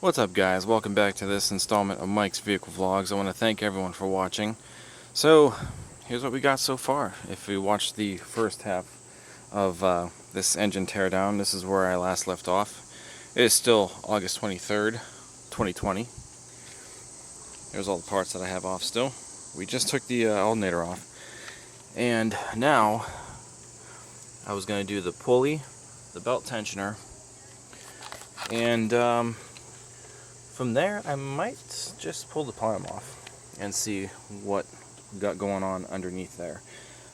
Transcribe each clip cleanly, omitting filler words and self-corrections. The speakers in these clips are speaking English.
What's up, guys? Welcome back to this installment of Mike's Vehicle Vlogs. I want to thank everyone for watching. So, here's what we got so far. If we watched the first half of this engine teardown, this is where I last left off. It is still August 23rd, 2020. There's all the parts that I have off still. We just took the alternator off. And now, I was going to do the pulley, the belt tensioner, and from there, I might just pull the plenum off and see what got going on underneath there.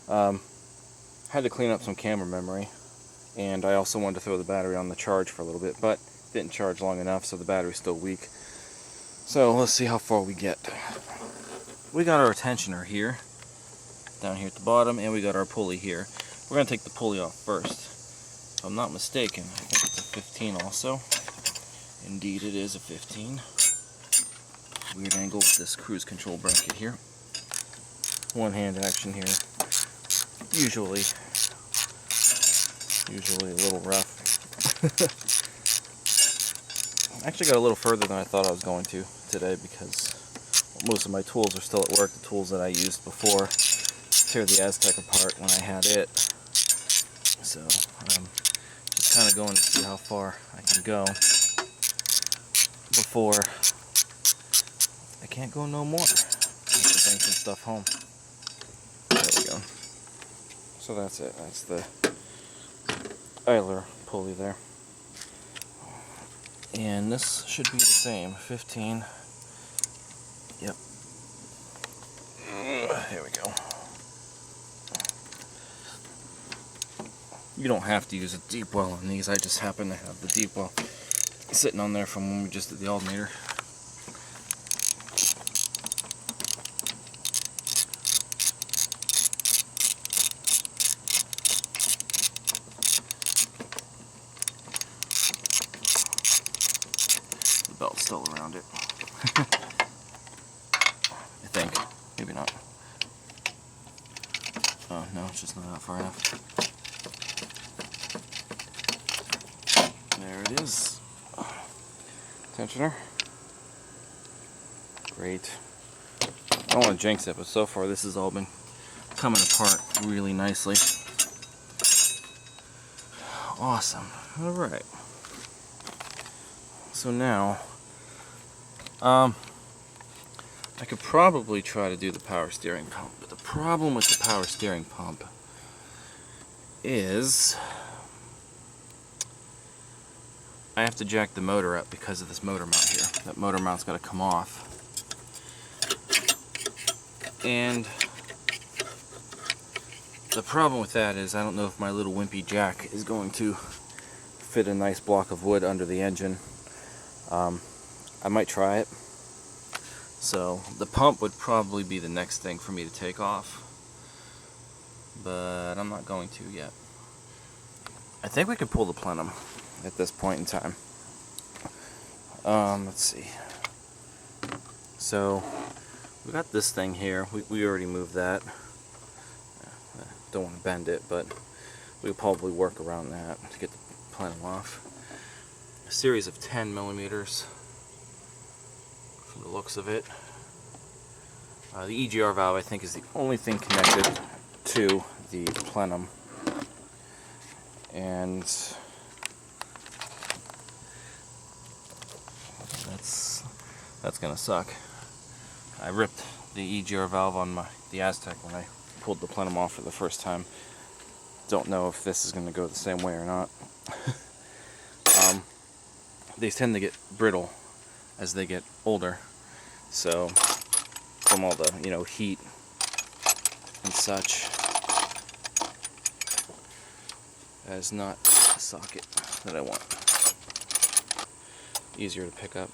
Had to clean up some camera memory, and I also wanted to throw the battery on the charge for a little bit, but didn't charge long enough, so the battery's still weak. So let's see how far we get. We got our tensioner here, down here at the bottom, and we got our pulley here. We're going to take the pulley off first. If I'm not mistaken, I think it's a 15 also. Indeed, it is a 15. Weird angle with this cruise control bracket here. One-hand action here. Usually a little rough. Actually got a little further than I thought I was going to today because most of my tools are still at work. The tools that I used before to tear the Aztec apart when I had it. So, just kind of going to see how far I can go before I can't go no more. I have to bring some stuff home. There we go. So that's it. That's the idler pulley there. And this should be the same. 15. Yep. Here we go. You don't have to use a deep well on these. I just happen to have the deep well sitting on there from when we just did the alternator. The belt's still around it. I think. Maybe not. Oh, no, it's just not that far enough. There it is. Tensioner. Great. I don't want to jinx it, but so far this has all been coming apart really nicely. Awesome. Alright. So now, I could probably try to do the power steering pump, but the problem with the power steering pump is I have to jack the motor up because of this motor mount here. That motor mount's got to come off. And the problem with that is I don't know if my little wimpy jack is going to fit a nice block of wood under the engine. I might try it. So the pump would probably be the next thing for me to take off. But I'm not going to yet. I think we could pull the plenum at this point in time. Let's see. So we got this thing here. We already moved that. Don't want to bend it, but we'll probably work around that to get the plenum off. A series of 10 millimeters from the looks of it. The EGR valve, I think, is the only thing connected to the plenum. And that's gonna suck. I ripped the EGR valve on the Aztec when I pulled the plenum off for the first time. Don't know if this is gonna go the same way or not. They tend to get brittle as they get older, so from all the heat and such. That is not the socket that I want. Easier to pick up.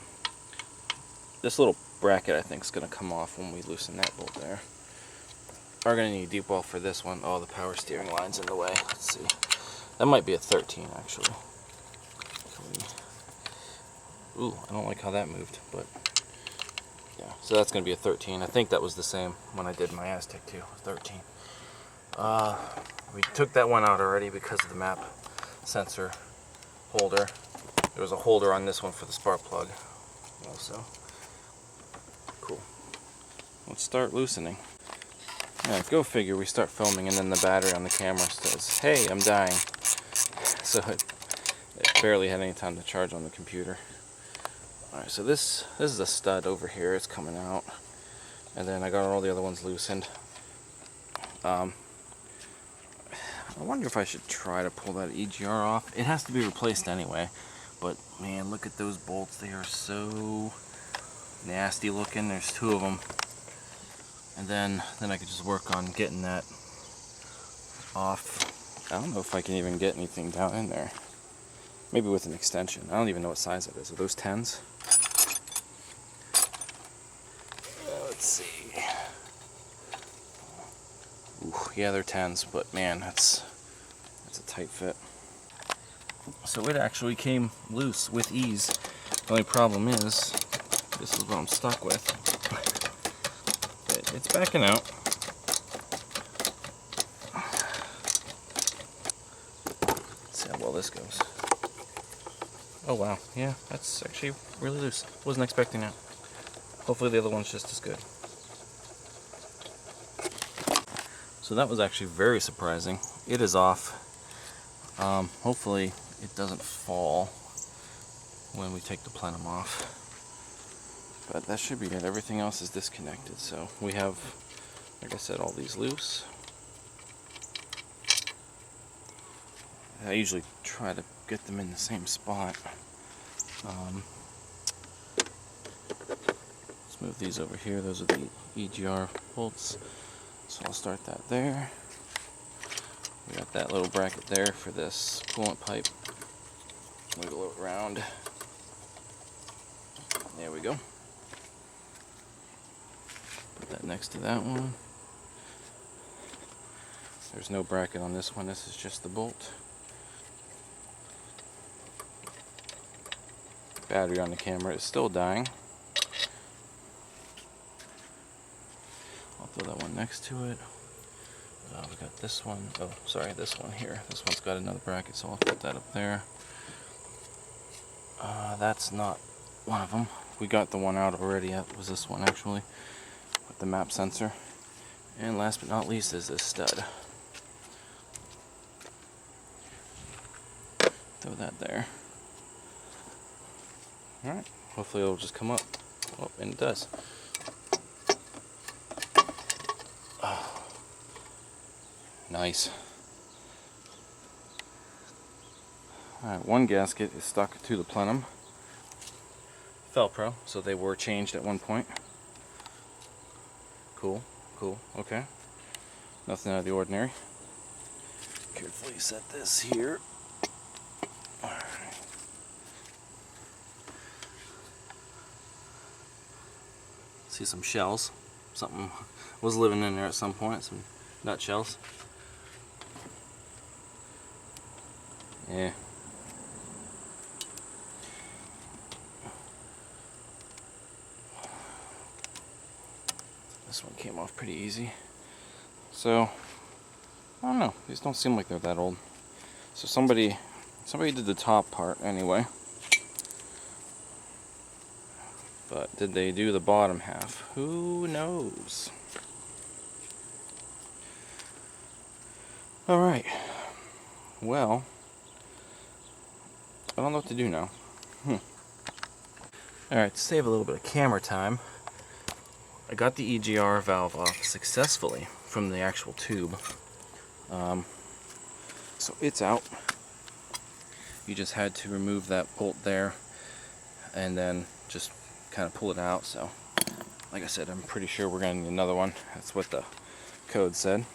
This little bracket I think is going to come off when we loosen that bolt there. Are going to need deep well for this one. Oh, the power steering line's in the way. Let's see. That might be a 13 actually. Ooh, I don't like how that moved, but yeah. So that's going to be a 13. I think that was the same when I did my Aztec too. 13. We took that one out already because of the map sensor holder. There was a holder on this one for the spark plug. also. Cool. Let's start loosening. Yeah, go figure, we start filming and then the battery on the camera says, hey, I'm dying. So it barely had any time to charge on the computer. Alright, so this is a stud over here, it's coming out. And then I got all the other ones loosened. I wonder if I should try to pull that EGR off. It has to be replaced anyway. But man, look at those bolts, they are so nasty looking. There's 2 of them. And then I could just work on getting that off. I don't know if I can even get anything down in there. Maybe with an extension. I don't even know what size it is. Are those 10s? Let's see. Ooh, yeah, they're 10s, but man, that's a tight fit. So it actually came loose with ease. The only problem is, this is what I'm stuck with. It's backing out. Let's see how well this goes. Oh wow, yeah, that's actually really loose. Wasn't expecting that. Hopefully the other one's just as good. So that was actually very surprising. It is off. Hopefully it doesn't fall when we take the plenum off. But that should be it. Everything else is disconnected. So we have, like I said, all these loose. I usually try to get them in the same spot. Let's move these over here. Those are the EGR bolts. So I'll start that there. We got that little bracket there for this coolant pipe. Wiggle it around. There we go. Put that next to that one. There's no bracket on this one. This is just the bolt. Battery on the camera is still dying. I'll throw that one next to it. We got this one. Oh, sorry, this one here. This one's got another bracket, so I'll put that up there. That's not one of them. We got the one out already. It was this one actually, with the map sensor. And last but not least is this stud. Throw that there. Alright, hopefully it'll just come up. Oh, and it does. Oh. Nice. Alright, one gasket is stuck to the plenum. Velcro, so they were changed at one point. Cool, cool, okay. Nothing out of the ordinary. Carefully set this here. Alright. See some shells. Something was living in there at some point, some nutshells. Yeah. This one came off pretty easy. So, I don't know. These don't seem like they're that old. So somebody did the top part anyway. But did they do the bottom half? Who knows? Alright. Well, I don't know what to do now. Alright, to save a little bit of camera time, I got the EGR valve off successfully from the actual tube. So it's out. You just had to remove that bolt there and then just kind of pull it out. So like I said, I'm pretty sure we're going to need another one. That's what the code said.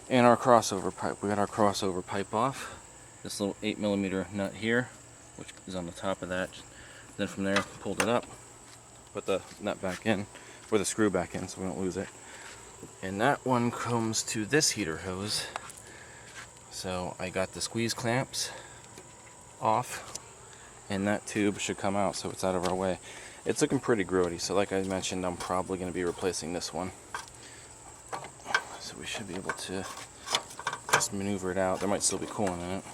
And our crossover pipe. We got our crossover pipe off. This little 8mm nut here, which is on the top of that. Then from there, pulled it up, put the nut back in, or the screw back in so we don't lose it. And that one comes to this heater hose. So I got the squeeze clamps off, and that tube should come out so it's out of our way. It's looking pretty grody, so like I mentioned, I'm probably going to be replacing this one. So we should be able to just maneuver it out. There might still be coolant in it.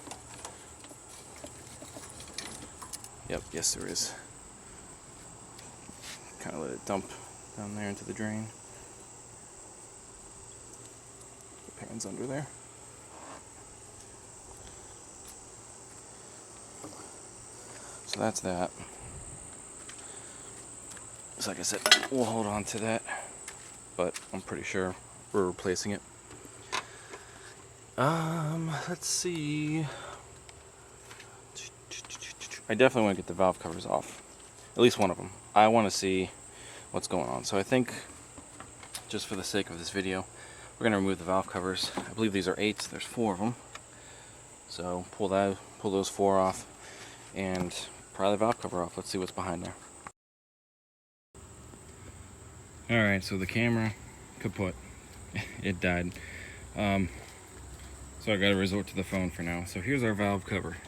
Yep, yes there is. kind of let it dump down there into the drain. The pan's under there. So that's that. So like I said, we'll hold on to that, but I'm pretty sure we're replacing it. Let's see. I definitely want to get the valve covers off. At least one of them. I want to see what's going on. So I think, just for the sake of this video, we're going to remove the valve covers. I believe these are 8s. There's 4 of them. So pull those 4 off, and pry the valve cover off. Let's see what's behind there. Alright, so the camera, kaput. It died. So I gotta resort to the phone for now. So here's our valve cover.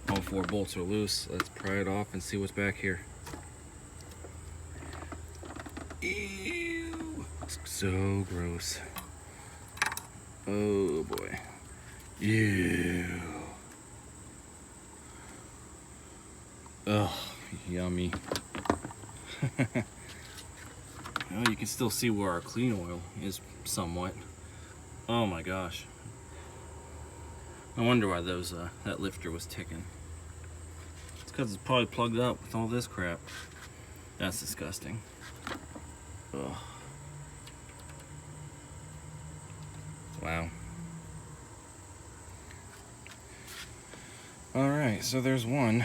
All 4 bolts are loose. Let's pry it off and see what's back here. Ew! It's so gross. Oh boy. Ew. Ugh, yummy. Oh, you can still see where our clean oil is somewhat. Oh my gosh. No wonder why that lifter was ticking. It's because it's probably plugged up with all this crap. That's disgusting. Ugh. Wow. Alright, so there's one.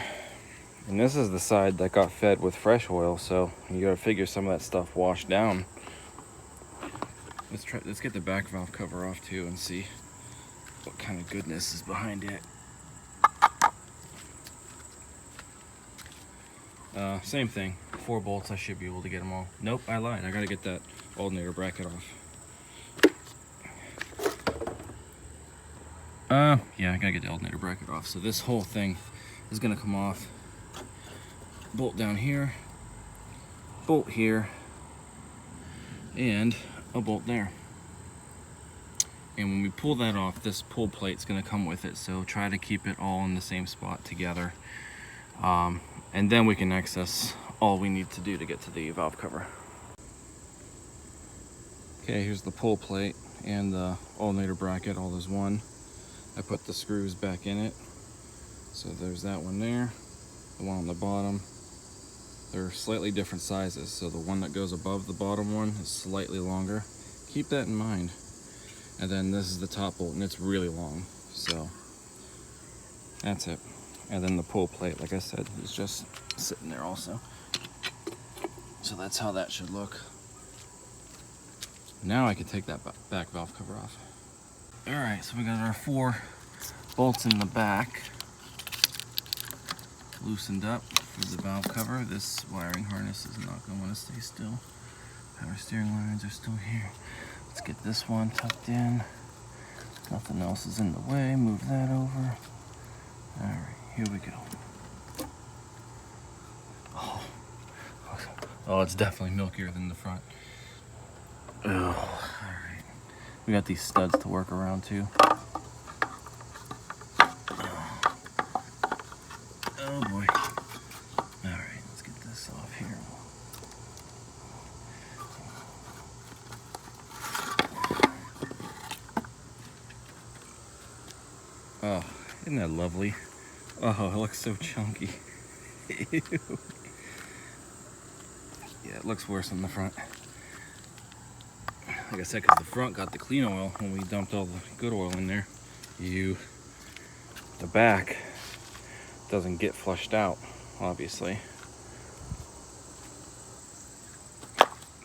And this is the side that got fed with fresh oil, so you gotta figure some of that stuff washed down. Let's get the back valve cover off too and see what kind of goodness is behind it. Same thing. 4 bolts, I should be able to get them all. Nope, I lied. I gotta get that alternator bracket off. Yeah, I gotta get the alternator bracket off. So this whole thing is gonna come off. Bolt down here, bolt here, and a bolt there. And when we pull that off, this pull plate's gonna come with it, so try to keep it all in the same spot together. And then we can access all we need to do to get to the valve cover. Okay, here's the pull plate and the alternator bracket all as one. I put the screws back in it. So there's that one there, the one on the bottom. They're slightly different sizes, so the one that goes above the bottom one is slightly longer. Keep that in mind. And then this is the top bolt, and it's really long, so that's it. And then the pull plate, like I said, is just sitting there also. So that's how that should look. Now I can take that back valve cover off. All right, so we got our 4 bolts in the back loosened up for the valve cover. This wiring harness is not going to want to stay still. Power steering lines are still here. Let's get this one tucked in. Nothing else is in the way. Move that over. All right, here we go. Oh, it's definitely milkier than the front. Oh, all right. We got these studs to work around too. Oh boy. All right, let's get this off here. Oh, isn't that lovely? Oh, it looks so chunky. Ew. Yeah, it looks worse on the front. Like I said, because the front got the clean oil when we dumped all the good oil in there. The back doesn't get flushed out, obviously.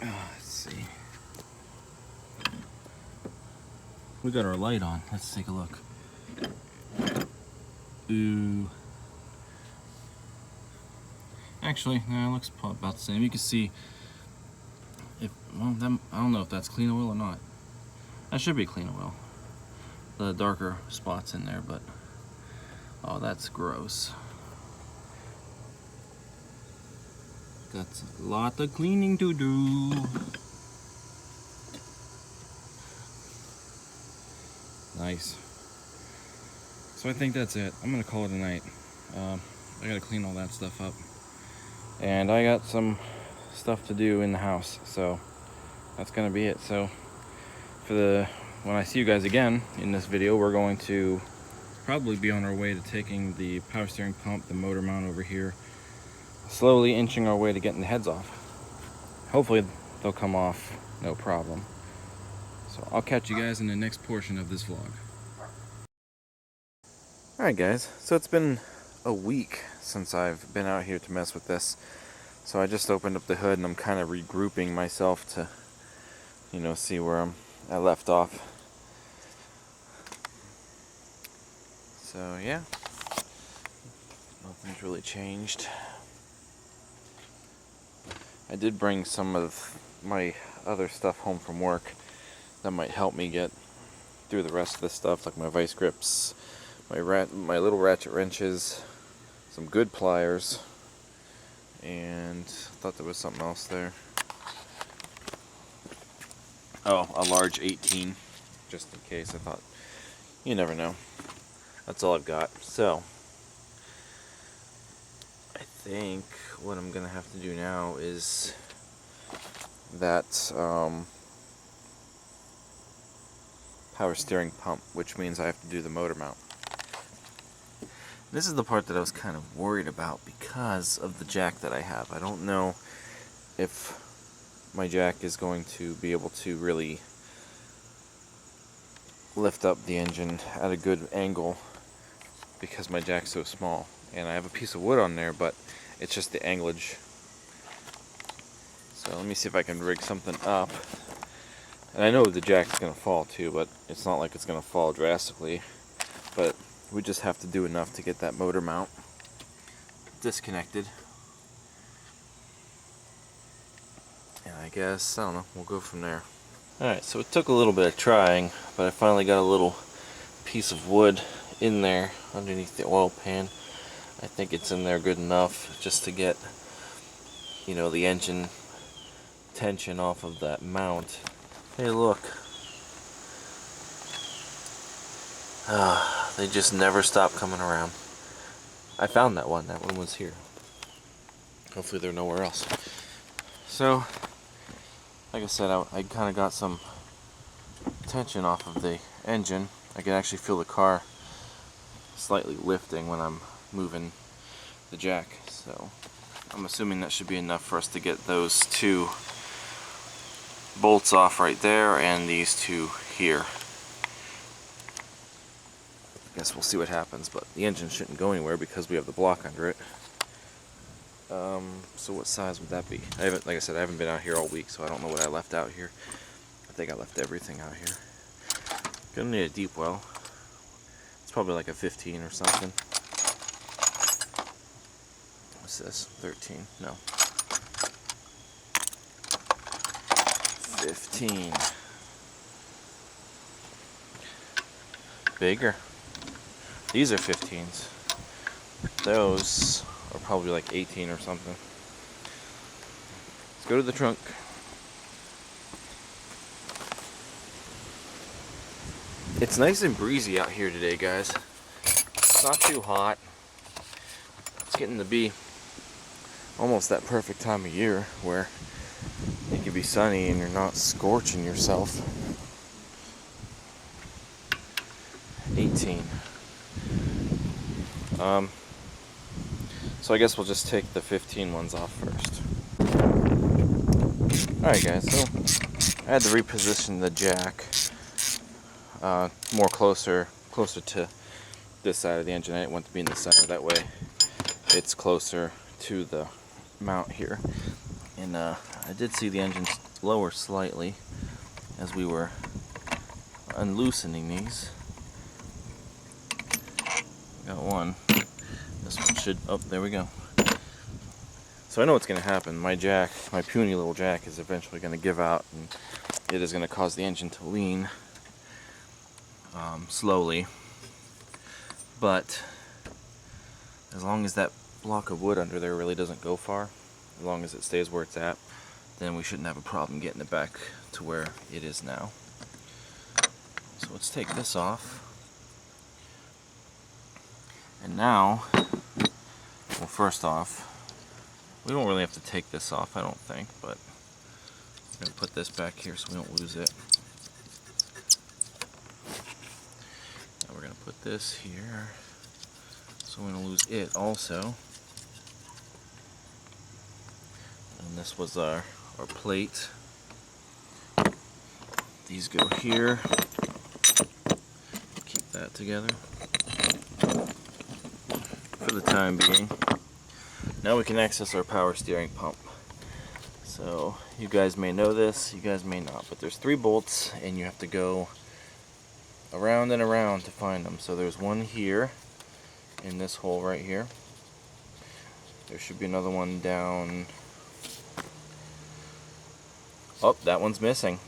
Let's see. We got our light on. Let's take a look. Ooh. Actually, no, it looks about the same. You can see, I don't know if that's clean oil or not. That should be clean oil. The darker spots in there, but oh, that's gross. That's a lot of cleaning to do. Nice. So I think that's it. I'm gonna call it a night. I gotta clean all that stuff up. and I got some stuff to do in the house, so that's gonna be it. So when I see you guys again in this video, we're going to probably be on our way to taking the power steering pump, the motor mount over here, slowly inching our way to getting the heads off. Hopefully they'll come off no problem. So I'll catch you guys in the next portion of this vlog. Alright guys, so it's been a week since I've been out here to mess with this. So I just opened up the hood and I'm kind of regrouping myself to, see where I left off. So yeah, nothing's really changed. I did bring some of my other stuff home from work that might help me get through the rest of this stuff, like my vice grips, my little ratchet wrenches, some good pliers, and I thought there was something else there. Oh, a large 18, just in case. I thought, you never know. That's all I've got. So I think what I'm gonna have to do now is that power steering pump, which means I have to do the motor mount. This is the part that I was kind of worried about because of the jack that I have. I don't know if my jack is going to be able to really lift up the engine at a good angle because my jack's so small. And I have a piece of wood on there, but it's just the anglage. So let me see if I can rig something up. And I know the jack's going to fall too, but it's not like it's going to fall drastically. But we just have to do enough to get that motor mount disconnected. And I guess, I don't know, we'll go from there. Alright, so it took a little bit of trying, but I finally got a little piece of wood in there underneath the oil pan. I think it's in there good enough just to get, the engine tension off of that mount. Hey, look. They just never stop coming around. I found that one. That one was here. Hopefully they're nowhere else. So, like I said, I kind of got some tension off of the engine. I can actually feel the car slightly lifting when I'm moving the jack. So, I'm assuming that should be enough for us to get those two bolts off right there and these two here. I guess we'll see what happens, but the engine shouldn't go anywhere because we have the block under it. So what size would that be? Like I said, I haven't been out here all week, so I don't know what I left out here. I think I left everything out here. Gonna need a deep well. It's probably like a 15 or something. What's this? 13? No. 15. Bigger. These are 15s. Those are probably like 18 or something. Let's go to the trunk. It's nice and breezy out here today, guys. It's not too hot. It's getting to be almost that perfect time of year where it can be sunny and you're not scorching yourself. 18. So I guess we'll just take the 15 ones off first. Alright guys, so I had to reposition the jack more closer to this side of the engine. I didn't want to be in the center, that way it's closer to the mount here. And I did see the engine lower slightly as we were unloosening these. Got one. This one should, oh, there we go. So I know what's going to happen. My jack, my puny little jack, is eventually going to give out, and it is going to cause the engine to lean slowly. But as long as that block of wood under there really doesn't go far, as long as it stays where it's at, then we shouldn't have a problem getting it back to where it is now. So let's take this off. And now, well, first off, We don't really have to take this off, I don't think, but we're going to put this back here so we don't lose it. Now we're going to put this here so we don't lose it also. And this was our plate. These go here. Keep that together for the time being. Now we can access our power steering pump. So you guys may know this, you guys may not, but there's 3 bolts and you have to go around and around to find them. So there's one here in this hole right here. There should be another one down. Oh, that one's missing.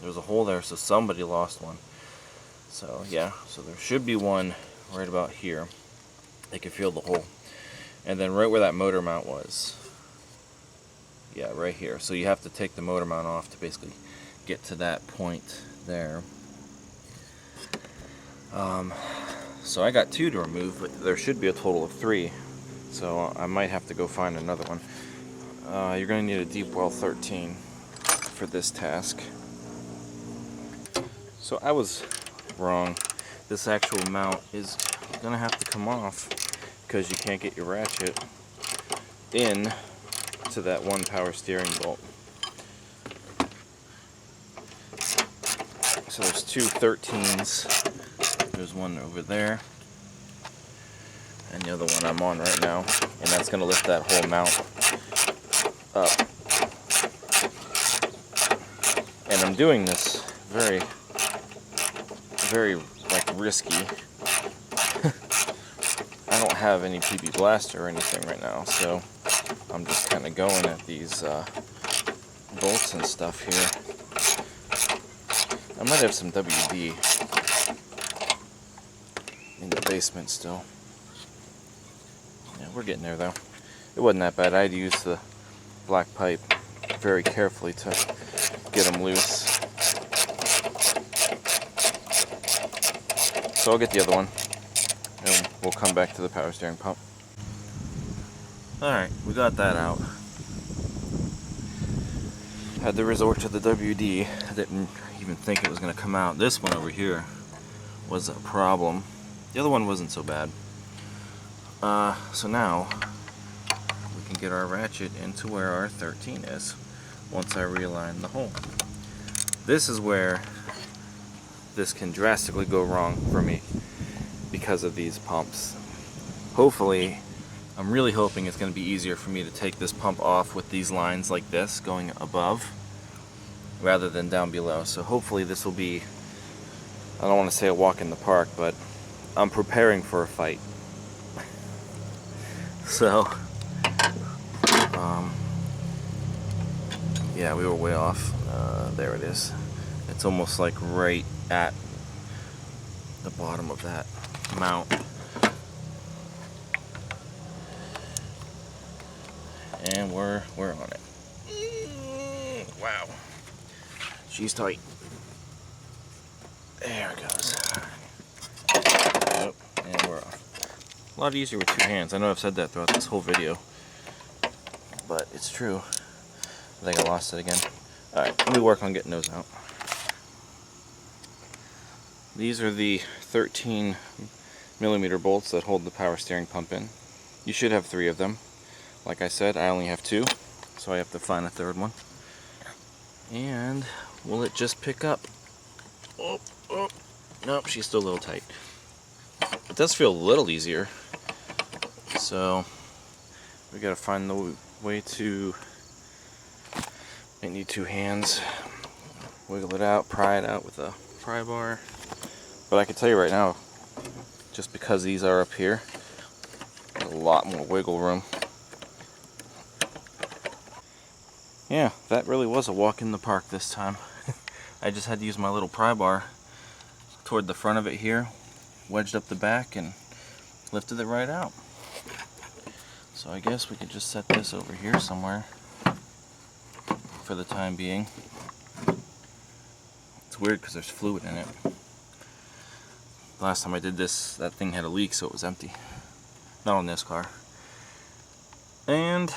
There's a hole there, so somebody lost one. So yeah, so there should be one right about here. They can feel the hole. And then right where that motor mount was. Yeah, right here. So you have to take the motor mount off to basically get to that point there. So I got 2 to remove, but there should be a total of 3. So I might have to go find another one. You're going to need a deep well 13 for this task. So I was wrong. This actual mount is going to have to come off because you can't get your ratchet in to that one power steering bolt. So there's 2 13s. There's one over there, and the other one I'm on right now, and that's going to lift that whole mount up. And I'm doing this very like risky. I don't have any PB blaster or anything right now, so I'm just kind of going at these bolts and stuff here. I might have some WD in the basement still. Yeah, we're getting there though. It wasn't that bad. I had to use the black pipe very carefully to get them loose. So I'll get the other one and we'll come back to the power steering pump. Alright, we got that out. Had to resort to the WD. I didn't even think it was going to come out. This one over here was a problem. The other one wasn't so bad. So now we can get our ratchet into where our 13 is once I realign the hole. This is where this can drastically go wrong for me because of these pumps. Hopefully, I'm really hoping it's going to be easier for me to take this pump off with these lines like this going above rather than down below. So hopefully this will be, I don't want to say a walk in the park, but I'm preparing for a fight. So, yeah, we were way off. There it is. It's almost like right at the bottom of that mount. And we're on it. Wow. She's tight. There it goes. Yep, and we're off. A lot easier with 2 hands. I know I've said that throughout this whole video, but it's true. I think I lost it again. Alright, let me work on getting those out. These are the 13mm bolts that hold the power steering pump in. You should have 3 of them. Like I said, I only have 2, so I have to find a 3rd one. And will it just pick up? Oh, oh. Nope, she's still a little tight. It does feel a little easier. So we gotta find the way to. I need 2 hands. Wiggle it out, pry it out with a pry bar. But I can tell you right now, just because these are up here, there's a lot more wiggle room. Yeah, that really was a walk in the park this time. I just had to use my little pry bar toward the front of it here, wedged up the back, and lifted it right out. So I guess we could just set this over here somewhere for the time being. It's weird because there's fluid in it. Last time I did this, that thing had a leak, so it was empty. Not on this car. And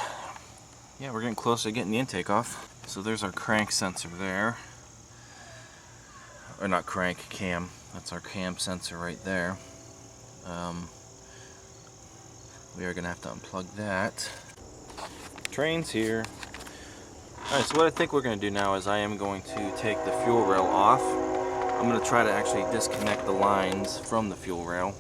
yeah, we're getting close to getting the intake off. So there's our crank sensor there. Or not crank, cam. That's our cam sensor right there. We are going to have to unplug that. Train's here. Alright, so what I think we're going to do now is I am going to take the fuel rail off. I'm going to try to actually disconnect the lines from the fuel rail.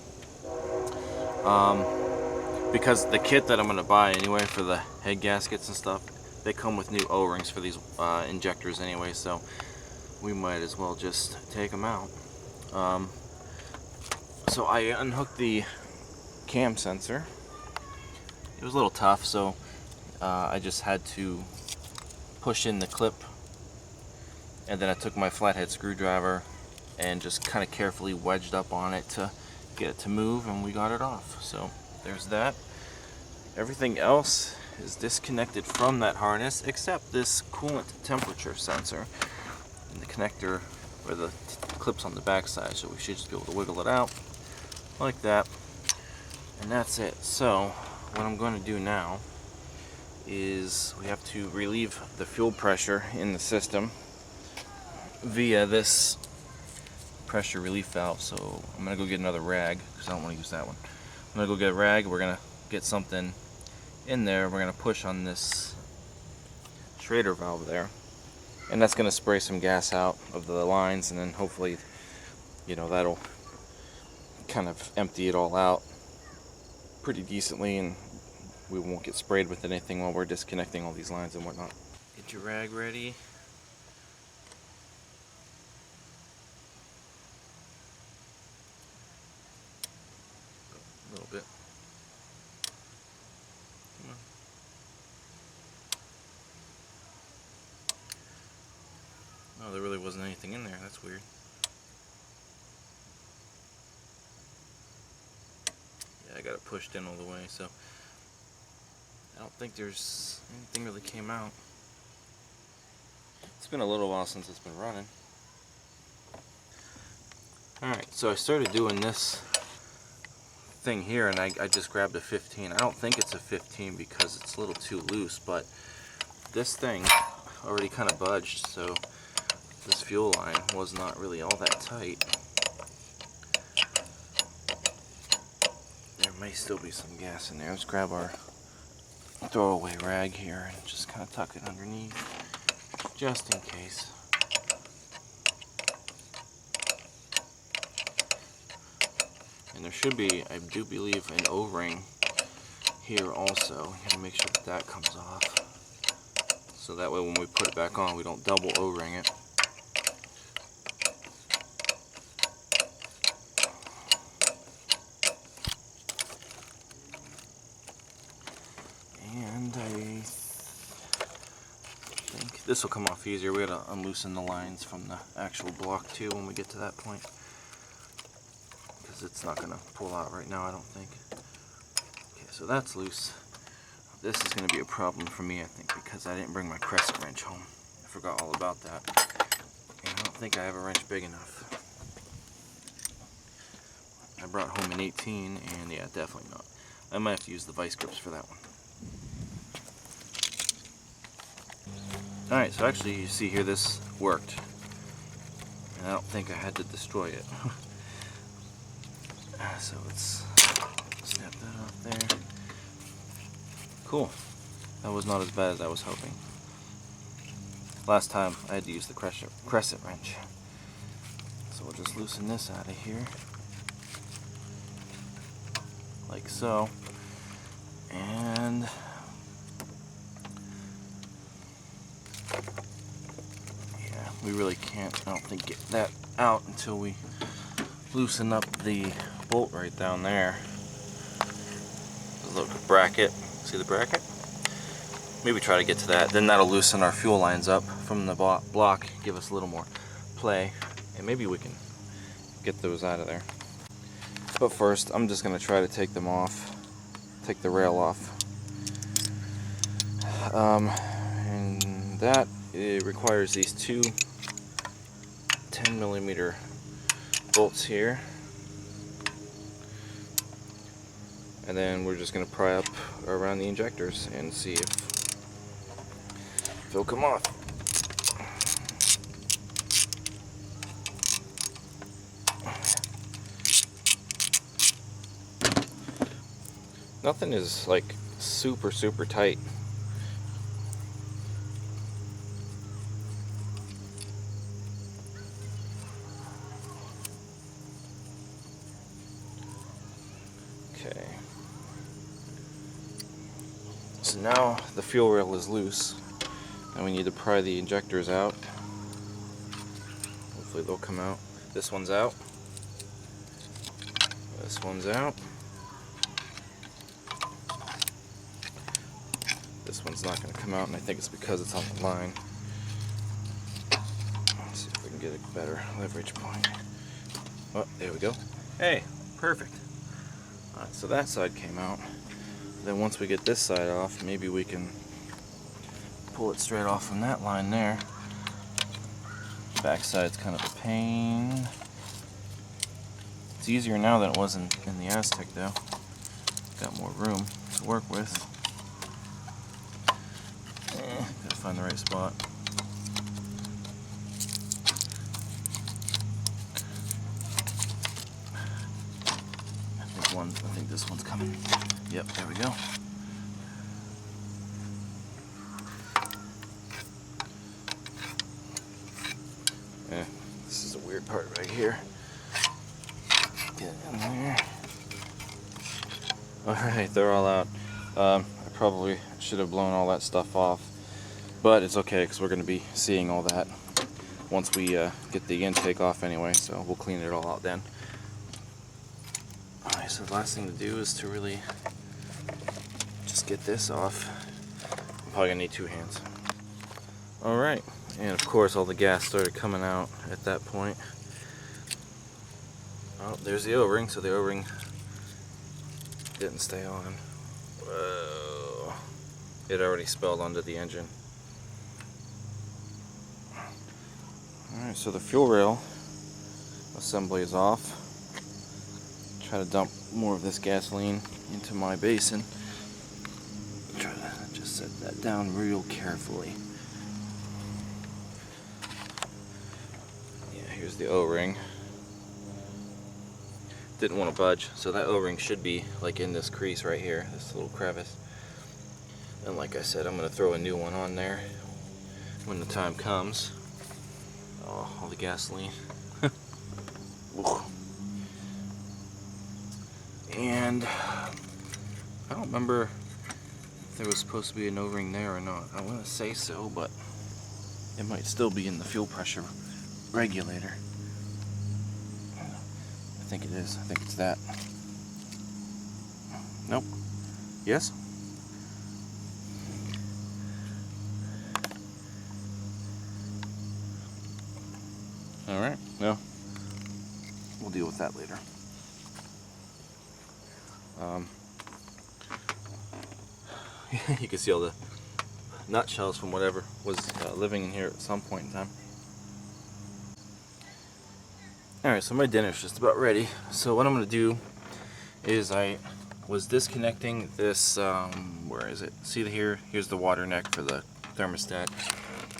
Because the kit that I'm going to buy anyway for the head gaskets and stuff, they come with new O-rings for these injectors anyway, so we might as well just take them out. So I unhooked the cam sensor. It was a little tough, so I just had to push in the clip, and then I took my flathead screwdriver and just kind of carefully wedged up on it to get it to move, and we got it off. So there's that. Everything else is disconnected from that harness except this coolant temperature sensor and the connector where the clip's on the back side, so we should just be able to wiggle it out like that, and that's it. So what I'm going to do now is we have to relieve the fuel pressure in the system via this pressure relief valve. So I'm going to go get another rag because I don't want to use that one. I'm going to go get a rag. We're going to get something in there. We're going to push on this Schrader valve there, and that's going to spray some gas out of the lines, and then hopefully, you know, that'll kind of empty it all out pretty decently, and we won't get sprayed with anything while we're disconnecting all these lines and whatnot. Get your rag ready. A little bit. Come on. Oh, there really wasn't anything in there. That's weird. Yeah, I got it pushed in all the way, so I don't think there's anything really came out. It's been a little while since it's been running. Alright, so I started doing this thing here, and I just grabbed a 15. I don't think it's a 15 because it's a little too loose, but this thing already kind of budged, so this fuel line was not really all that tight. There may still be some gas in there. Let's grab our throwaway rag here and just kind of tuck it underneath, just in case. And there should be, I do believe, an O-ring here also. You gotta make sure that that comes off, so that way when we put it back on, we don't double O-ring it. And I think this will come off easier. We gotta unloosen the lines from the actual block too when we get to that point, because it's not gonna pull out right now, I don't think. Okay, so that's loose. This is gonna be a problem for me, I think, because I didn't bring my crescent wrench home. I forgot all about that. And I don't think I have a wrench big enough. I brought home an 18, and yeah, definitely not. I might have to use the vice grips for that one. Alright, so actually you see here this worked. And I don't think I had to destroy it. So let's snap that off there. Cool. That was not as bad as I was hoping. Last time I had to use the crescent wrench. So we'll just loosen this out of here. Like so. And yeah, we really can't, I don't think, get that out until we loosen up the bolt right down there. A little bracket. See the bracket? Maybe try to get to that. Then that'll loosen our fuel lines up from the block, give us a little more play, and maybe we can get those out of there. But first, I'm just going to try to take them off, take the rail off. And that, it requires these two 10mm bolts here. And then we're just going to pry up around the injectors and see if They'll come off. Nothing is like super tight. Okay. So now the fuel rail is loose, and we need to pry the injectors out. Hopefully they'll come out. This one's out. This one's out. This one's not going to come out, and I think it's because it's on the line. Let's see if we can get a better leverage point. Oh, there we go. Hey, perfect. Alright, so that side came out. Then once we get this side off, maybe we can pull it straight off from that line there. Back side's kind of a pain. It's easier now than it was in the Aztec though. Got more room to work with. Gotta find the right spot. I think this one's coming. Yep, there we go. This is a weird part right here. Get it in there. Alright, they're all out. I probably should have blown all that stuff off, but it's okay because we're going to be seeing all that once we get the intake off anyway, so we'll clean it all out then. Alright, so the last thing to do is to really just get this off. I'm probably going to need 2 hands. Alright, and of course all the gas started coming out at that point. Oh, there's the O-ring, so the O-ring didn't stay on. Whoa. It already spilled onto the engine. Alright, so the fuel rail assembly is off. Try to dump more of this gasoline into my basin. Try to just set that down real carefully. Yeah, here's the O-ring. Didn't want to budge, so that O-ring should be like in this crease right here, this little crevice. And like I said, I'm going to throw a new one on there when the time comes. Oh, all the gasoline. And I don't remember if there was supposed to be an O-ring there or not. I want to say so, but it might still be in the fuel pressure regulator. I think it is. I think it's that. Nope. Yes? Alright, no. We'll deal with that later. You can see all the nutshells from whatever was living in here at some point in time. Alright, so my dinner's just about ready. So what I'm going to do is I was disconnecting this, where is it? See here? Here's the water neck for the thermostat.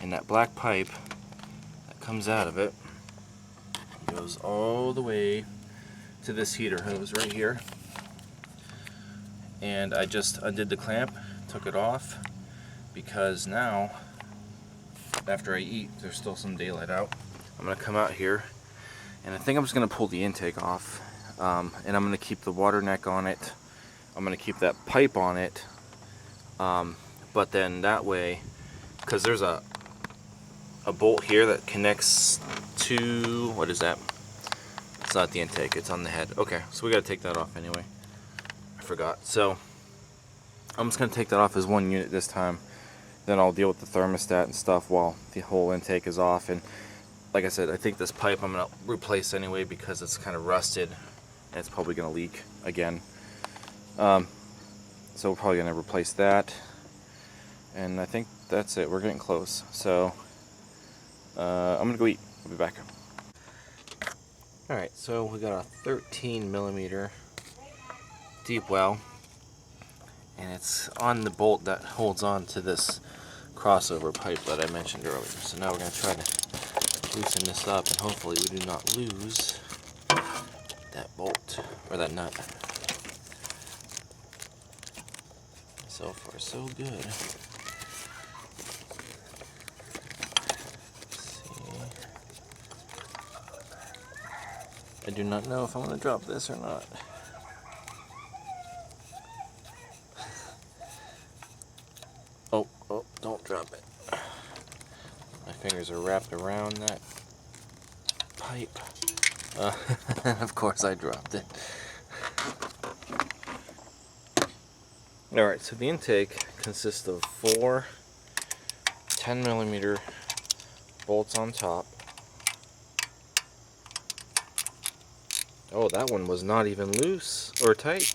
And that black pipe that comes out of it goes all the way to this heater hose right here. And I just undid the clamp, took it off, because now, after I eat, there's still some daylight out. I'm going to come out here, and I think I'm just going to pull the intake off, and I'm going to keep the water neck on it. I'm going to keep that pipe on it, but then that way, because there's a bolt here that connects to, what is that? It's not the intake, it's on the head. Okay, so we got to take that off anyway. I forgot. So I'm just going to take that off as one unit this time. Then I'll deal with the thermostat and stuff while the whole intake is off. And like I said, I think this pipe I'm going to replace anyway because it's kind of rusted and it's probably going to leak again. So we're probably going to replace that. And I think that's it. We're getting close. So I'm going to go eat. I'll be back. Alright, so we got a 13mm deep well, and it's on the bolt that holds on to this crossover pipe that I mentioned earlier. So now we're going to try to loosen this up, and hopefully we do not lose that bolt, or that nut. So far, so good. Let's see. I do not know if I'm going to drop this or not. Oh, don't drop it. My fingers are wrapped around that pipe. Of course I dropped it. Alright, so the intake consists of 4 10mm bolts on top. Oh, that one was not even loose or tight.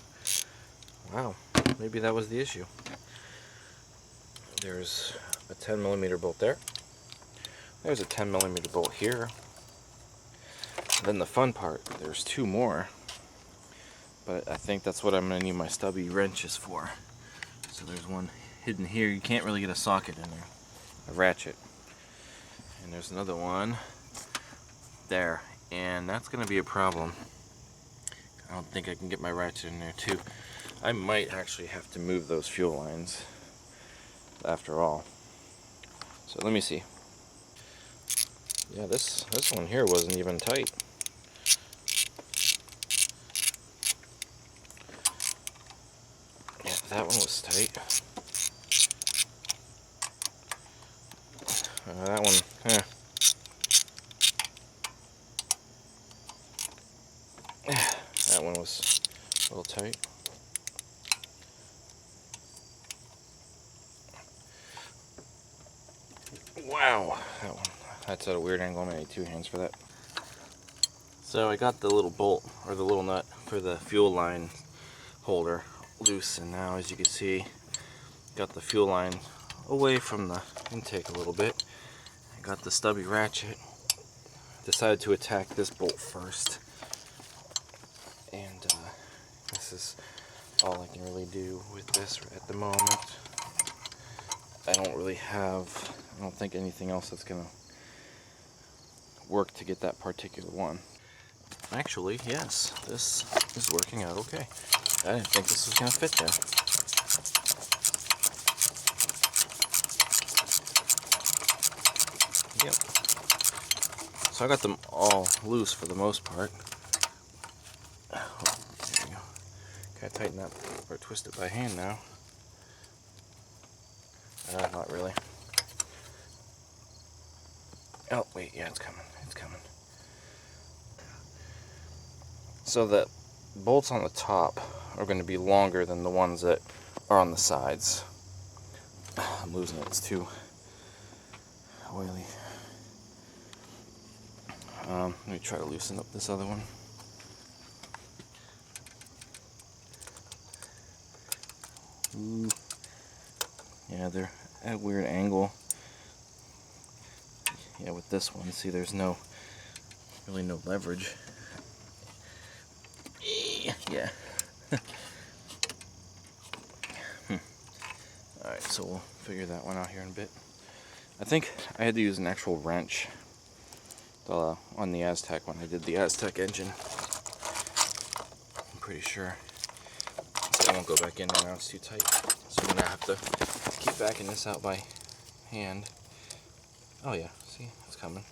Wow, maybe that was the issue. There's a 10mm bolt there. There's a 10mm bolt here. Then the fun part, there's 2 more. But I think that's what I'm going to need my stubby wrenches for. So there's one hidden here. You can't really get a socket in there. A ratchet. And there's another one there. And that's going to be a problem. I don't think I can get my ratchet in there too. I might actually have to move those fuel lines after all. So let me see. Yeah, this one here wasn't even tight. Yeah, that one was tight. That one, that one was a little tight. Wow, that's at a weird angle. I'm gonna need 2 hands for that. So I got the little bolt, or the little nut for the fuel line holder loose, and now as you can see, got the fuel line away from the intake a little bit. I got the stubby ratchet. Decided to attack this bolt first, and this is all I can really do with this at the moment. I don't think anything else that's gonna work to get that particular one. Actually, yes, this is working out okay. I didn't think this was gonna fit there. Yep. So I got them all loose for the most part. Oh, there we go. Can I tighten that or twist it by hand now? Not really. Oh, wait, yeah, it's coming. It's coming. So the bolts on the top are going to be longer than the ones that are on the sides. I'm losing it. It's too oily. Let me try to loosen up this other one. Ooh. Yeah, they're at a weird angle. Yeah, with this one, see, there's really no leverage. Yeah. Alright, so we'll figure that one out here in a bit. I think I had to use an actual wrench on the Aztec when I did the Aztec engine. I'm pretty sure. So I won't go back in there now, it's too tight. So I'm going to have to keep backing this out by hand. Oh yeah, see, it's coming.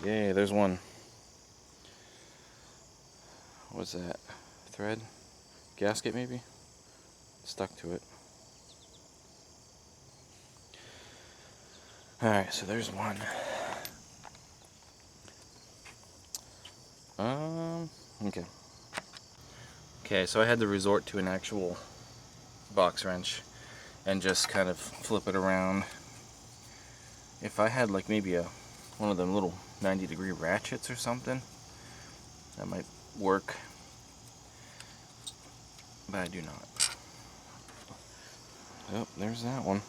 Yay, there's one. What's that? Thread? Gasket maybe? Stuck to it. Alright, so there's one. Okay. Okay, so I had to resort to an actual box wrench and just kind of flip it around. If I had like maybe one of them little 90-degree ratchets or something, that might work, but I do not. Oh, there's that one.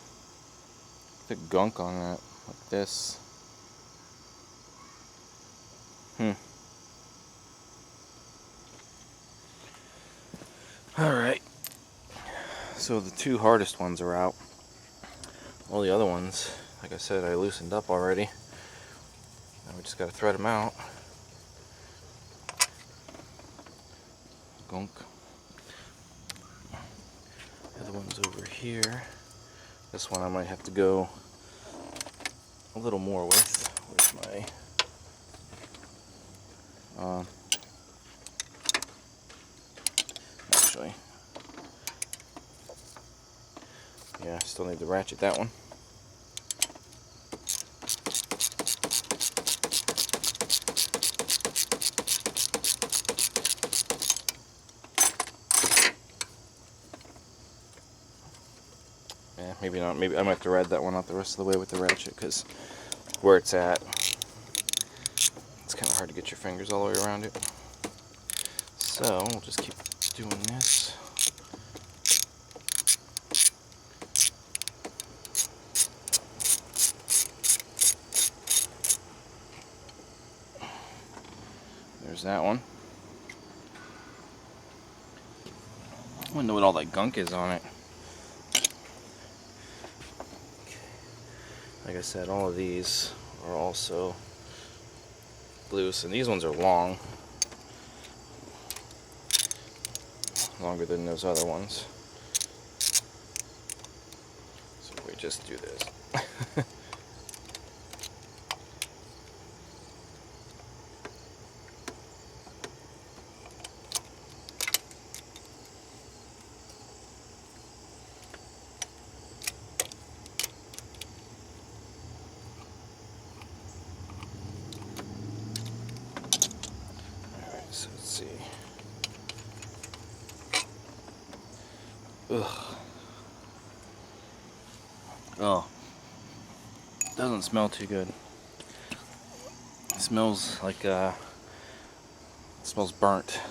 The gunk on that, like this. Alright, so the two hardest ones are out. All the other ones, like I said, I loosened up already. Now we just gotta thread them out. Gunk. The other one's over here. This one I might have to go a little more with. Where's my actually, yeah, I still need to ratchet that one. Yeah, maybe not. Maybe I might have to ride that one out the rest of the way with the ratchet, because where it's at, it's kind of hard to get your fingers all the way around it. So we'll just keep doing this. There's that one. I wonder what all that gunk is on it. Like I said, all of these are also loose, and these ones are long. Longer than those other ones. So we just do this. Alright, so let's see. Ugh. Oh. Doesn't smell too good. It smells like it smells burnt.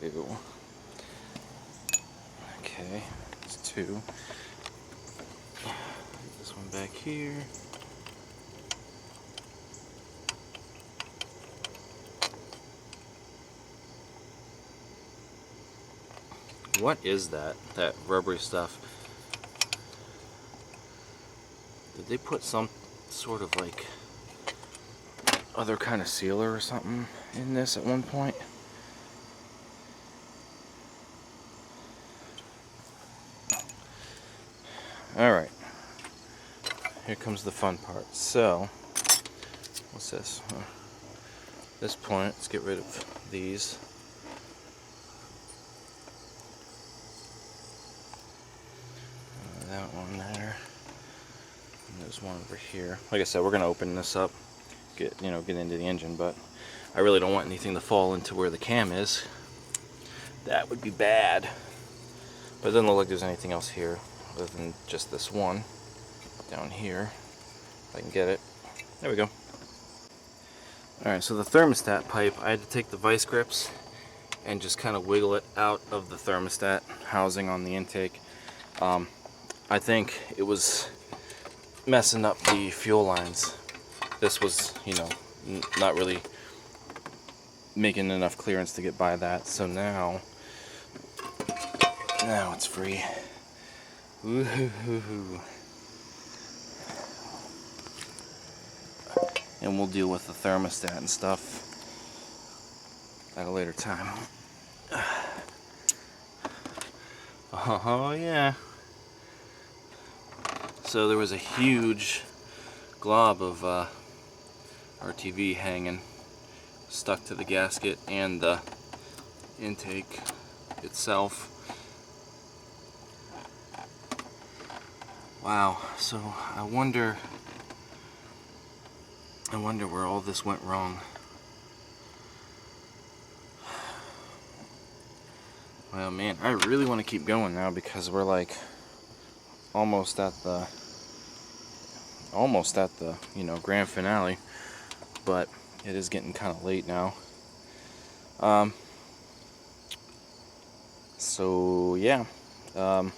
Ew. Okay, it's two. Put this one back here. What is that rubbery stuff? Did they put some sort of like other kind of sealer or something in this at one point? Alright, here comes the fun part. So, what's this? At this point, let's get rid of these. That one there. And there's one over here. Like I said, we're gonna open this up, get into the engine, but I really don't want anything to fall into where the cam is. That would be bad. But it doesn't look like there's anything else here other than just this one down here. If I can get it. There we go. Alright, so the thermostat pipe, I had to take the vice grips and just kind of wiggle it out of the thermostat housing on the intake. I think it was messing up the fuel lines. This was, not really making enough clearance to get by that. So now it's free. Woo-hoo-hoo-hoo. And we'll deal with the thermostat and stuff at a later time. Oh yeah. So there was a huge glob of RTV hanging, stuck to the gasket and the intake itself. Wow, so I wonder where all this went wrong. Well, man, I really want to keep going now because we're like almost at the grand finale, but it is getting kind of late now. So yeah, I'd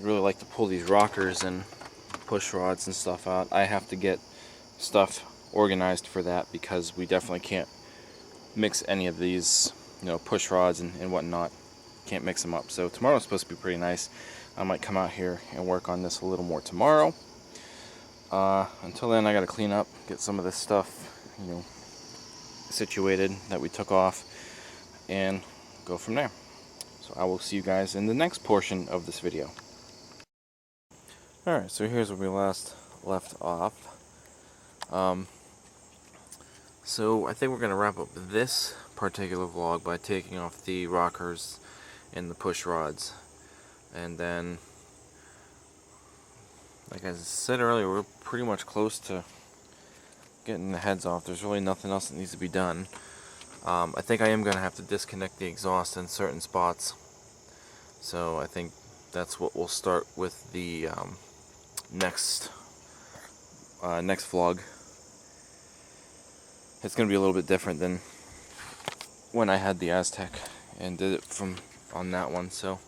really like to pull these rockers and push rods and stuff out. I have to get stuff organized for that because we definitely can't mix any of these, you know, push rods and whatnot. Can't mix them up. So tomorrow's supposed to be pretty nice. I might come out here and work on this a little more tomorrow. Until then, I got to clean up, get some of this stuff, you know, situated that we took off, and go from there. So I will see you guys in the next portion of this video. Alright, so here's where we left off. So I think we're going to wrap up this particular vlog by taking off the rockers and the push rods. And then, like I said earlier, we're pretty much close to getting the heads off. There's really nothing else that needs to be done. I think I am going to have to disconnect the exhaust in certain spots. So I think that's what we'll start with the next vlog. It's going to be a little bit different than when I had the Aztec and did it from on that one. So,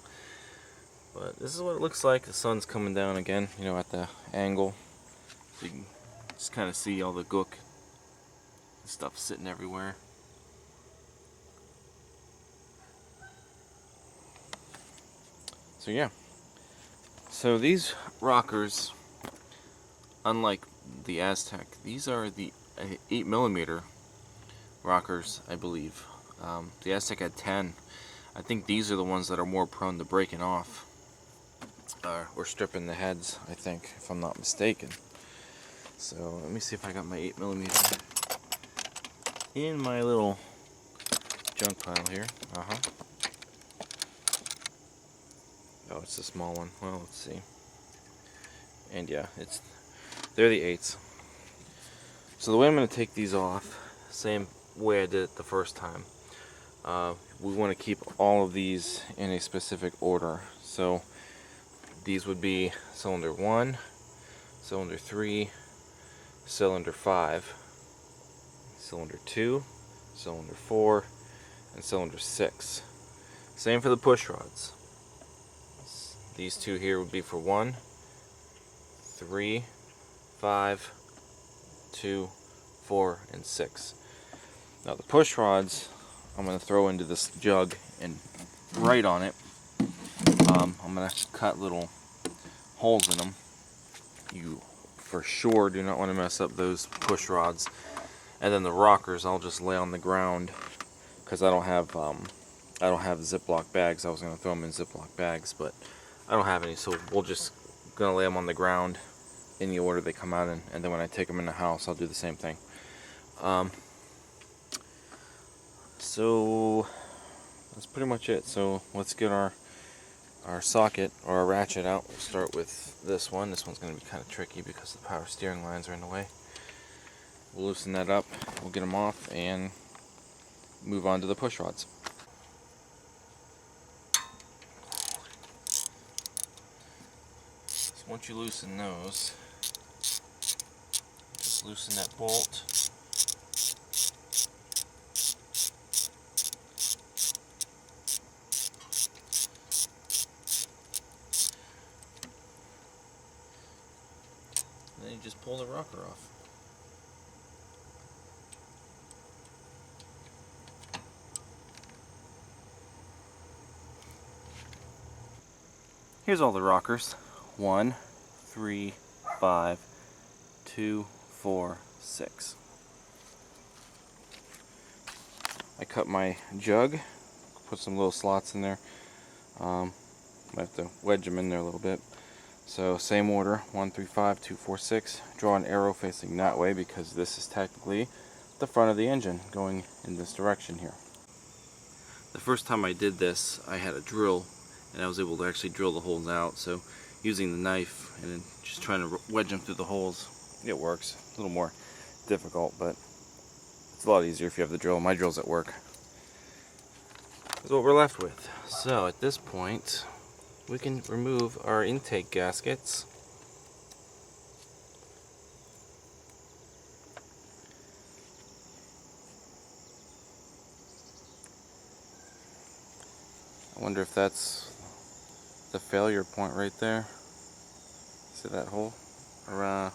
but this is what it looks like. The sun's coming down again, you know, at the angle. So you can just kind of see all the gook and stuff sitting everywhere. So yeah. So these rockers, unlike the Aztec, these are the 8mm rockers, I believe. The Aztec had 10. I think these are the ones that are more prone to breaking off or stripping the heads, I think, if I'm not mistaken. So let me see if I got my 8mm in my little junk pile here. Oh, it's a small one. Well, let's see. And yeah, they're the 8s. So the way I'm going to take these off, same way I did it the first time. We want to keep all of these in a specific order. So these would be cylinder 1, cylinder 3, cylinder 5, cylinder 2, cylinder 4, and cylinder 6. Same for the push rods. These two here would be for 1, 3, 5, 2, 4, and 6. Now the push rods, I'm going to throw into this jug and write on it. I'm going to cut little holes in them. You for sure do not want to mess up those push rods. And then the rockers I'll just lay on the ground because I don't have Ziploc bags. I was going to throw them in Ziploc bags, but I don't have any, so we'll just gonna lay them on the ground in the order they come out in, and then when I take them in the house, I'll do the same thing. So that's pretty much it. So let's get our socket or our ratchet out. We'll start with this one. This one's gonna be kind of tricky because the power steering lines are in the way. We'll loosen that up. We'll get them off and move on to the push rods. Once you loosen those, just loosen that bolt. And then you just pull the rocker off. Here's all the rockers. 1, 3, 5, 2, 4, 6. I cut my jug, put some little slots in there. I have to wedge them in there a little bit. So same order, 1, 3, 5, 2, 4, 6. Draw an arrow facing that way because this is technically the front of the engine going in this direction here. The first time I did this, I had a drill and I was able to actually drill the holes out. So using the knife and then just trying to wedge them through the holes, it works. A little more difficult, but it's a lot easier if you have the drill. My drill's at work. That's what we're left with. So at this point, we can remove our intake gaskets. I wonder if that's the failure point right there. See that hole? or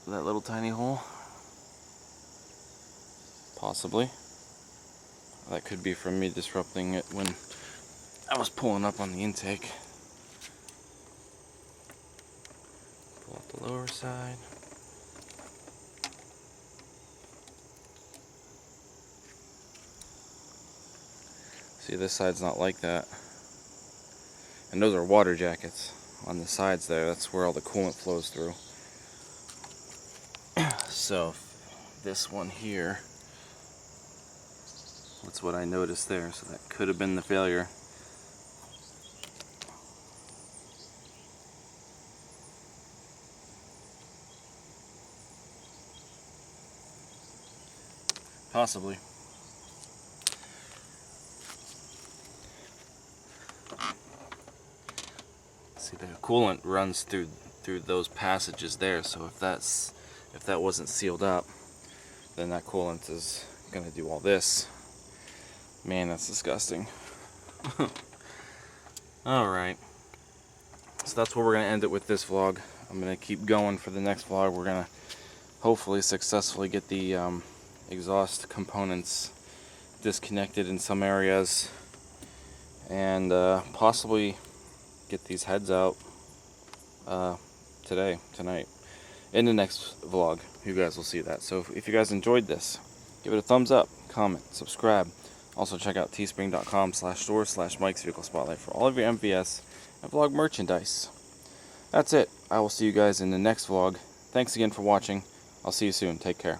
that little tiny hole. Possibly. That could be from me disrupting it when I was pulling up on the intake. Pull out the lower side. See, this side's not like that. And those are water jackets on the sides there. That's where all the coolant flows through. So this one here, that's what I noticed there. So that could have been the failure. Possibly. See, the coolant runs through those passages there, so if that wasn't sealed up, then that coolant is gonna do all this. Man, that's disgusting. Alright. So that's where we're gonna end it with this vlog. I'm gonna keep going for the next vlog. We're gonna hopefully successfully get the exhaust components disconnected in some areas, and possibly get these heads out tonight. In the next vlog, you guys will see that. So if you guys enjoyed this, give it a thumbs up, comment, subscribe. Also check out teespring.com/store/Mike's Vehicle Spotlight for all of your MVS and vlog merchandise. That's it. I will see you guys in the next vlog. Thanks again for watching. I'll see you soon. Take care.